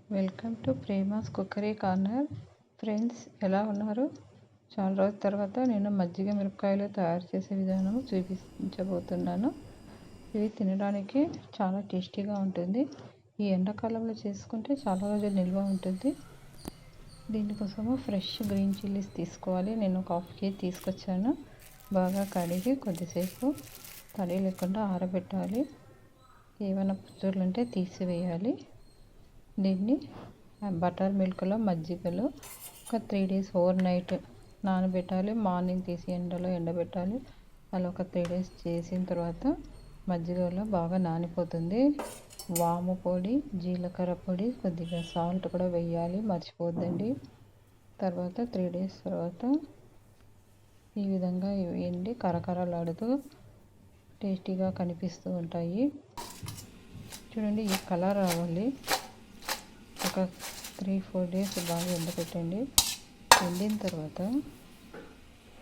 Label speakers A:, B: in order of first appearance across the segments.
A: Welcome to Prema's cookery corner. Friends, ఎలా ఉన్నారు? చాలా రోజుల తర్వాత నేను మజ్జిగ మిరపకాయలు తయారు చేసే విధానం చూపించబోతున్నాను. ఇవి తినడానికి చాలా టేస్టీగా ఉంటుంది. ఈ ఎండాకాలంలో చేసుకుంటే చాలా రోజులు నిల్వ ఉంటుంది. దీనికోసము ఫ్రెష్ గ్రీన్ చిల్లీస్ తీసుకోవాలి. నేను ఒక హాఫ్ కేజీ తీసుకొచ్చాను. బాగా కడిగి కొద్దిసేపు తడి లేకుండా ఆరబెట్టాలి. ఏమైనా పుచ్చులు ఉంటే తీసివేయాలి. దీన్ని బటర్ మిల్క్లో మజ్జిగలో ఒక 3 days ఓవర్ నైట్ నానబెట్టాలి. మార్నింగ్ తీసి ఎండలో ఎండబెట్టాలి. అలా ఒక 3 days చేసిన తర్వాత మజ్జిగలో బాగా నానిపోతుంది. వాము పొడి, జీలకర్ర పొడి, కొద్దిగా సాల్ట్ కూడా వేయాలి, మర్చిపోద్దండి. తర్వాత 3 days తర్వాత ఈ విధంగా ఎండి కరకరలాడుతూ టేస్టీగా కనిపిస్తూ ఉంటాయి. చూడండి, ఈ కలర్ రావాలి. ఒక 3-4 days బాగా ఎండబెట్టండి. ఎండిన తర్వాత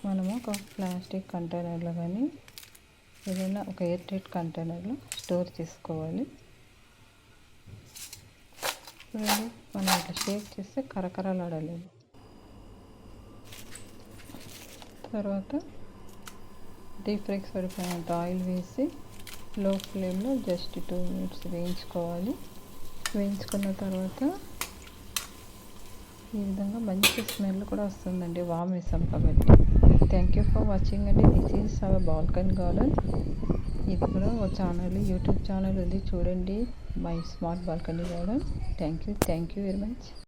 A: మనము ఒక ప్లాస్టిక్ కంటైనర్లో కానీ ఏదైనా ఒక ఎయిర్ టైట్ కంటైనర్లో స్టోర్ చేసుకోవాలి. చూడండి, మనం ఇట్లా షేక్ చేస్తే కరకరలాడాలి. తర్వాత డీప్ ఫ్రైకి సరిపోయినంత ఆయిల్ వేసి లో ఫ్లేమ్లో జస్ట్ 2 minutes వేయించుకోవాలి. వేయించుకున్న తర్వాత ఈ విధంగా మంచి స్మెల్ కూడా వస్తుందండి, వామ్ వేసాం కాబట్టి. థ్యాంక్ యూ ఫర్ వాచింగ్ అండి. This is our balcony garden. ఇది కూడా ఒక ఛానల్, యూట్యూబ్ ఛానల్ ఉంది, చూడండి. My smart balcony garden. Thank you very much.